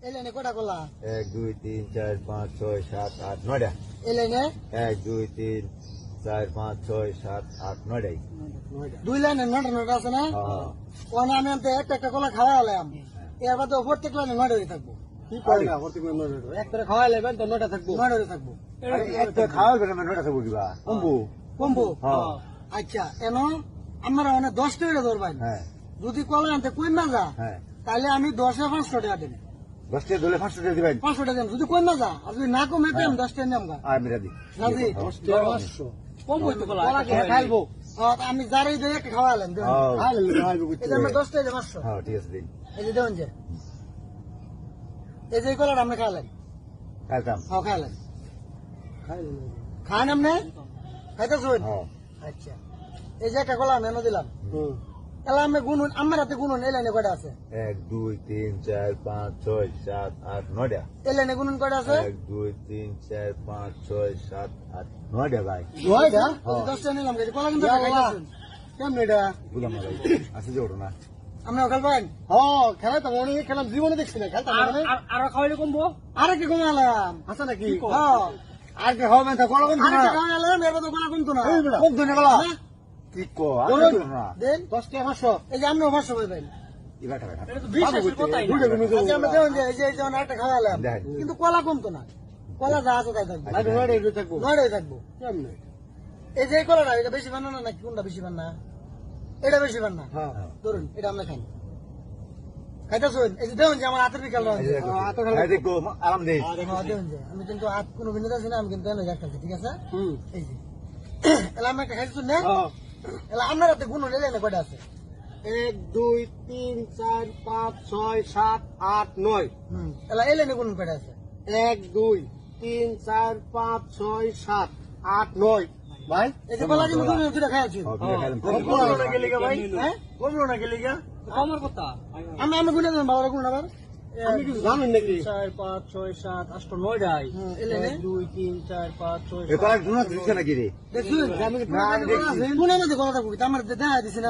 এই লাইনে কটা কলা? 1 2 3 4 5 6 7 8 9টা। এই লাইনে 1 2 3 4 5 6 7 8 9টাই। দুই লাইনে নটা নটা আছে না? হ্যাঁ। ওখানে আমি একটা একটা কলা খাওয়া হলাম, এবার তো প্রত্যেক লাইনে নটা হয়ে থাকবো। কি করে না প্রত্যেক একটা খাওয়াই লেবেন তো নটা থাকবো। নটা হয়ে থাকবো। আরে একটা খাওয়া গেলে আমি 9টা থাকবো দিবা। কমবো। কমবো? হ্যাঁ। আচ্ছা, এন আমরা অনেক 10 টাকা ধরবেন। হ্যাঁ। যদি কলা আনতে কই না যা, হ্যাঁ। তাহলে আমি 10 এ 500 টাকা দেব। 10টা দলে 500 টাকা দিবেন। 500 টাকা দেব যদি কই না যা, আর যদি না কমে তো আমি 10 টাকা নেব গা। আমি রাজি। রাজি? 500 কম হইতো কলা। কলা কে খাইবো? আমি যারাই দিয়ে একটা খাওয়া হলাম। হ্যাঁ। খাইবো এই যে আমরা 10 টাকা 500। হ্যাঁ, ঠিক আছে দিন। এই যে দেন যে। এই যে কলাটা আমরা খাইলাম। কালকাম। হ্যাঁ খাইলাম। খাইবো। খান আপনি? খাইতেছুন? হ্যাঁ। আচ্ছা। এই যে একটা কলা আমি এনে দিলাম। হুম। এলা আমি গুনুন, আমার হাতে গুনুন এই লাইনে কয়টা আছে? 1 2 3 4 5 6 7 8 9টা। এই লাইনে গুনুন কয়টা আছে? 1 2 3 4 5 6 7 8 9টা ভাই। নয়টা? এই 10 টাকা নিলাম, এই কলা কিন্তু খাইতেছুন। কেমন এটা? বুঝলাম না ভাই। আছে যে ওটা না। আপনিও খেলবেন? হ্যাঁ খেলা তো অনেক খেলাম, জীবনে দেখছি না খেলতাম না। আর খাওয়াইলে কমবো? আরে কি কমালাম? আছে নাকি? হ্যাঁ। আর কি হবে না কলা কম আরে না। কি কমালাম, এবার তো কলা কমতো না। এই বেটা। কম তো না কলা। হ্যাঁ? কি কো? আর কি না। দেন। 10 টাকা 500। এই যে আপনিও 500 পাইবেন। ইবা টাকা। দুইটা গুণ আচ্ছা, আমরা দেখুন যে এই যে একটা খাওয়ালাম, দেখেন। কিন্তু কলা কমতো না। কলা যা আছে তাই থাকবে। আগে নয়টা এগুলো থাকবো। নয়টাই থাকবো। কেমনে? এই যে এই কলাটা, এটা বেশি বানা না নাকি কোনটা বেশি বানা? এটা বেশি বানা। হ্যাঁ। ধরুন এটা আমরা খাই। খাইতেছুন? এই যে দেখুন যে আমার হাতের বিকাল এই যে দেখো। এই দেখো আরাম দেই। দেখুন যে আমি কিন্তু হাত কোনো বিনোদ আছি না, আমি কিন্তু এনে রাখতেছি, ঠিক আছে? হুম। এই যে এলা আমি একটা খাইতেছুন না? হ্যাঁ। এলা আপনার হাতে গুণ হলে এনে কয়টা আছে? 1 2 3 4 5 6 7 8 9। এলা এলে এনে গুণ কয়টা আছে? 1 2 3 4 5 6 7 8 9। ভাই এই যে কলা কিন্তু দুটো খাইছি। কমলো না গেলি গা ভাই? হ্যাঁ? কমলো না গেলি গা? আমার কথা। আমি গুণে দেন বাবার গুণ আবার। আপনি কিছু জানেন নাকি? 4 5 6 7 8 9 ডাই। এলে 2 3 4 5 6 এ কলা গুনা দিছ নাকি রে? দেখুন আমি না, আমি দেখছি। গুণে মধ্যে কথা কই আমার দেখা দিছি না।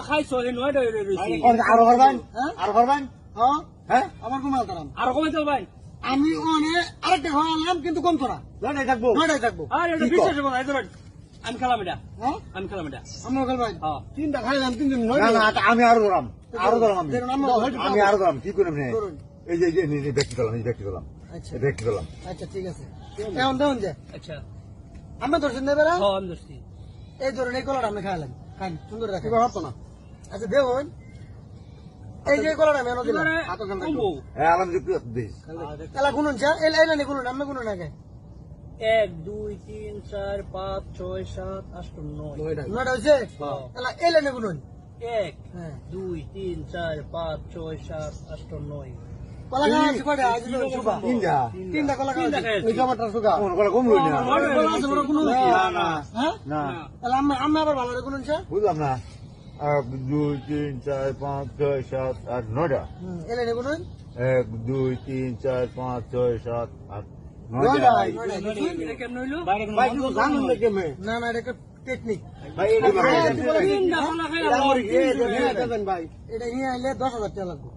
খাইছো এই 9টা রইছে আরো করবেন? হ্যাঁ? আরো করবেন? হ্যাঁ? হ্যাঁ? আমার ঘুমাল তারাম। আর কমে চলবাই আমি অনেক আরেকটা খাওয়ালাম কিন্তু কমতো না। লড়াই থাকবো। নয়টাই থাকবো। আর এটা বিশ্বাস করো না এই ধরেন আমি খেলাম এটা হ্যাঁ? আমি খেলাম এটা আমরা খেলবাই। হ্যাঁ তিনটা খাইলাম, তিন দিন না নয়টা। না আমি আরো ধরাম। আরো ধরাম আমি। ধরুন আমরা আমি আরো ধরাম। কি করে আপনি? ধরুন। এই যে এই ব্যক্তি দিলাম, এই ব্যক্তি দিলাম। আচ্ছা এই ব্যক্তি দিলাম। আচ্ছা ঠিক আছে। এখন দেখুন যে আচ্ছা আমরা ধরছেন দেবে না? হ্যাঁ আমি দোস্তি এই ধরুন এই কলাটা আমরা খাইলাম। খান সুন্দর রাখেন। এবার হতো না। আচ্ছা দেখুন এই যে কলাটা আমি এনে দিলাম। কমবো হ্যাঁ আলাম যুক্ত দিস। এলা গুনুন চা এলা নি গুনুন আমরা গুনুন আগে। 1 2 3 4 5 6 7 8 9 নয়টা। নয়টা হয়েছে? হ্যাঁ। এলা এলা নি গুনুন। 1 হ্যাঁ। 2 3 4 5 6 7 8 9 কলা খাওয়া আছে কয়টা? আজ তো সুবা। তিনটা। তিনটা কলা খাওয়া আছে। ওই জামাটার সুগা। কোন কলা কম লই না। কলা আছে বড় গুনুন। না না হ্যাঁ? না। এলা আমরা আবার ভালো করে গুনুন চা। বুঝলাম না। 1 2 3 4 5 6 7 8 9টা। এলা নি গুনুন। 1 2 3 4 5 6 7 8 নয়টা। 9টা। এটা কেমন হইলো ভাই কিছু জানেন নাকি আমি? না না এটা একটা টেকনিক। ভাই এই তিনটা কলা খাইলাম দেবেন ভাই। এটা নিয়ে আইলে 10,000 টাকা লাগবে।